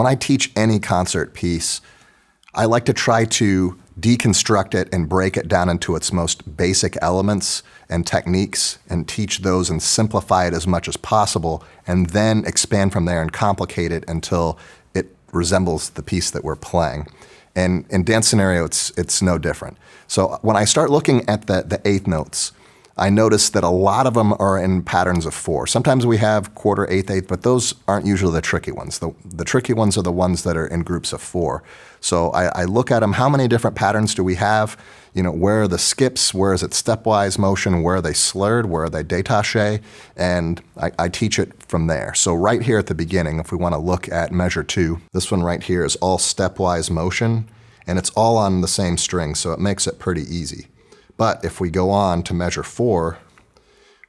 When I teach any concert piece, I like to try to deconstruct it and break it down into its most basic elements and techniques and teach those and simplify it as much as possible, and then expand from there and complicate it until it resembles the piece that we're playing. And in dance scenario, it's no different. So when I start looking at the eighth notes, I notice that a lot of them are in patterns of 4. Sometimes we have quarter, eighth, but those aren't usually the tricky ones. The tricky ones are the ones that are in groups of 4. So I look at them, how many different patterns do we have? You know, where are the skips? Where is it stepwise motion? Where are they slurred? Where are they détaché? And I teach it from there. So right here at the beginning, if we want to look at measure 2, this one right here is all stepwise motion, and it's all on the same string, so it makes it pretty easy. But if we go on to measure 4,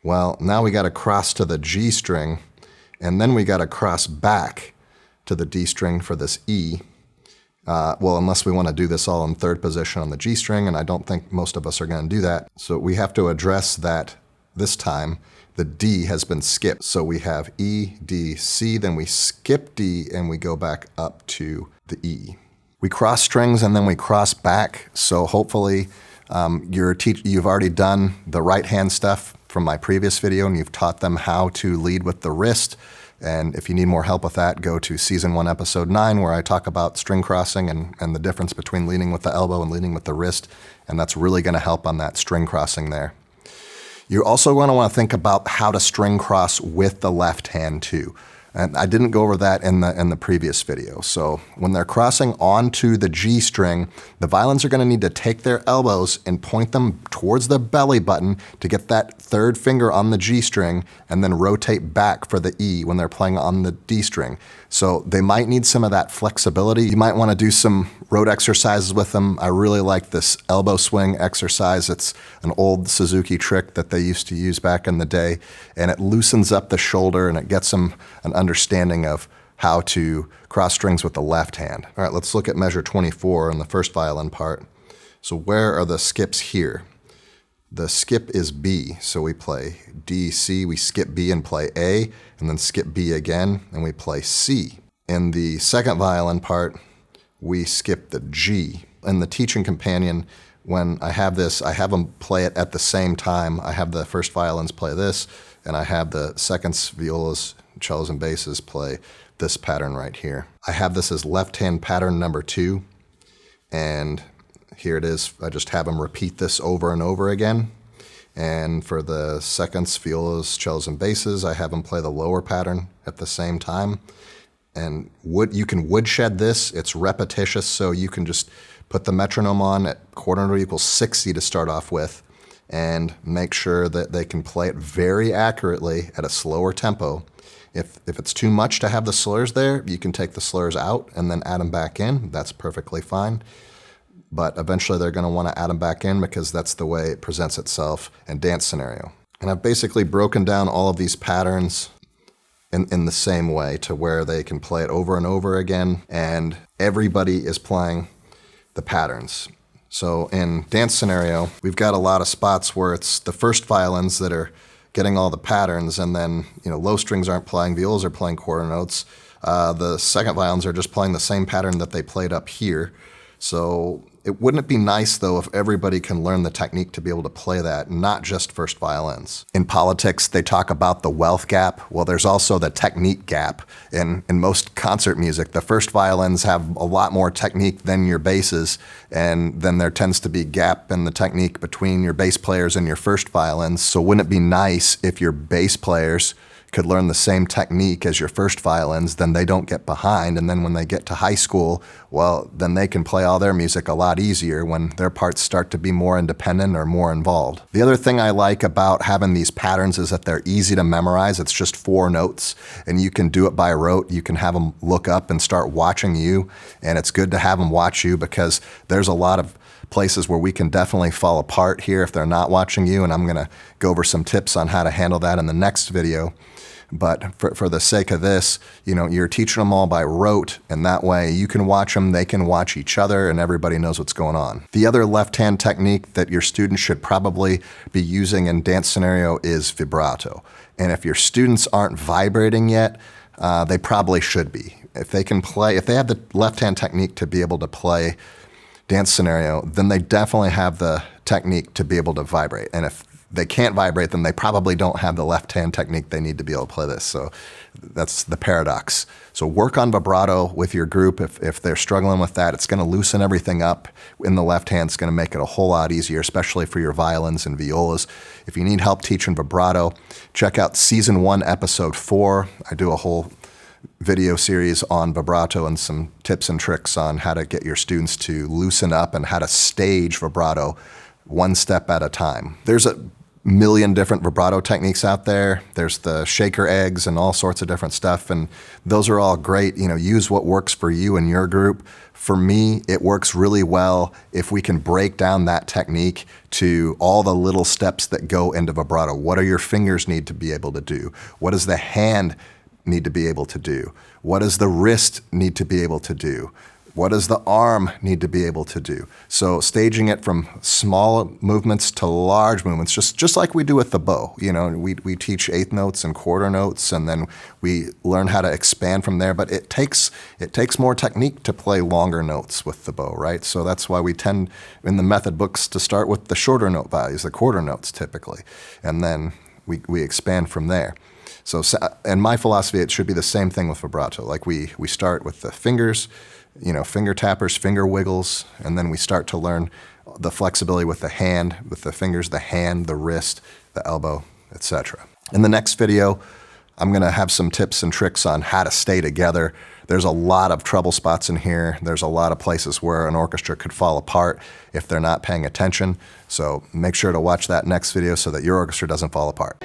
well, now we got to cross to the G string, and then we got to cross back to the D string for this E. Well, unless we want to do this all in third position on the G string, and I don't think most of us are going to do that. So we have to address that this time. The D has been skipped. So we have E, D, C, then we skip D, and we go back up to the E. We cross strings, and then we cross back, so hopefully you've already done the right hand stuff from my previous video, and you've taught them how to lead with the wrist. And if you need more help with that, go to season 1, episode 9, where I talk about string crossing and the difference between leading with the elbow and leading with the wrist. And that's really going to help on that string crossing there. You're also going to want to think about how to string cross with the left hand too. And I didn't go over that in the previous video. So when they're crossing onto the G string, the violins are going to need to take their elbows and point them towards the belly button to get that third finger on the G string, and then rotate back for the E when they're playing on the D string. So they might need some of that flexibility. You might want to do some rote exercises with them. I really like this elbow swing exercise. It's an old Suzuki trick that they used to use back in the day, and it loosens up the shoulder and it gets them an understanding of how to cross strings with the left hand. All right, let's look at measure 24 in the first violin part. So where are the skips here? The skip is B, so we play D, C, we skip B and play A, and then skip B again, and we play C. In the second violin part, we skip the G. In the teaching companion, when I have this, I have them play it at the same time. I have the first violins play this, and I have the seconds, violas, cellos, and basses play this pattern right here. I have this as left-hand pattern number 2, and here it is. I just have them repeat this over and over again. And for the seconds, violas, cellos, and basses, I have them play the lower pattern at the same time. And you can woodshed this. It's repetitious, so you can just put the metronome on at quarter note equals 60 to start off with, and make sure that they can play it very accurately at a slower tempo. If it's too much to have the slurs there, you can take the slurs out and then add them back in. That's perfectly fine. But eventually they're going to want to add them back in because that's the way it presents itself in dance scenario. And I've basically broken down all of these patterns in the same way to where they can play it over and over again, and everybody is playing the patterns. So in dance scenario, we've got a lot of spots where it's the first violins that are getting all the patterns, and then low strings aren't playing, violas are playing quarter notes. The second violins are just playing the same pattern that they played up here. So wouldn't it be nice, though, if everybody can learn the technique to be able to play that, not just first violins? In politics, they talk about the wealth gap. Well, there's also the technique gap. In most concert music, the first violins have a lot more technique than your basses, and then there tends to be gap in the technique between your bass players and your first violins. So wouldn't it be nice if your bass players could learn the same technique as your first violins, then they don't get behind, and then when they get to high school, well, then they can play all their music a lot easier when their parts start to be more independent or more involved. The other thing I like about having these patterns is that they're easy to memorize. It's just 4 notes, and you can do it by rote. You can have them look up and start watching you, and it's good to have them watch you because there's a lot of places where we can definitely fall apart here if they're not watching you, and I'm going to go over some tips on how to handle that in the next video. But for the sake of this, you're teaching them all by rote, and that way you can watch them, they can watch each other, and everybody knows what's going on. The other left-hand technique that your students should probably be using in dance scenario is vibrato. And if your students aren't vibrating yet, they probably should be. If they can play, if they have the left-hand technique to be able to play dance scenario, then they definitely have the technique to be able to vibrate. And if they can't vibrate, then they probably don't have the left-hand technique they need to be able to play this. So that's the paradox. So work on vibrato with your group. If they're struggling with that, it's going to loosen everything up in the left hand. It's going to make it a whole lot easier, especially for your violins and violas. If you need help teaching vibrato, check out Season 1, Episode 4. I do a whole video series on vibrato and some tips and tricks on how to get your students to loosen up and how to stage vibrato one step at a time. There's a million different vibrato techniques out there. There's the shaker eggs and all sorts of different stuff, and those are all great. Use what works for you and your group. For me, it works really well if we can break down that technique to all the little steps that go into vibrato. What do your fingers need to be able to do? What does the hand need to be able to do? What does the wrist need to be able to do? What does the arm need to be able to do? So staging it from small movements to large movements, just like we do with the bow. We teach eighth notes and quarter notes, and then we learn how to expand from there. But it takes more technique to play longer notes with the bow, right? So that's why we tend in the method books to start with the shorter note values, the quarter notes typically, and then we expand from there. So in my philosophy, it should be the same thing with vibrato. Like we start with the fingers, finger tappers, finger wiggles, and then we start to learn the flexibility with the hand, with the fingers, the hand, the wrist, the elbow, etc. In the next video, I'm going to have some tips and tricks on how to stay together. There's a lot of trouble spots in here. There's a lot of places where an orchestra could fall apart if they're not paying attention. So make sure to watch that next video so that your orchestra doesn't fall apart.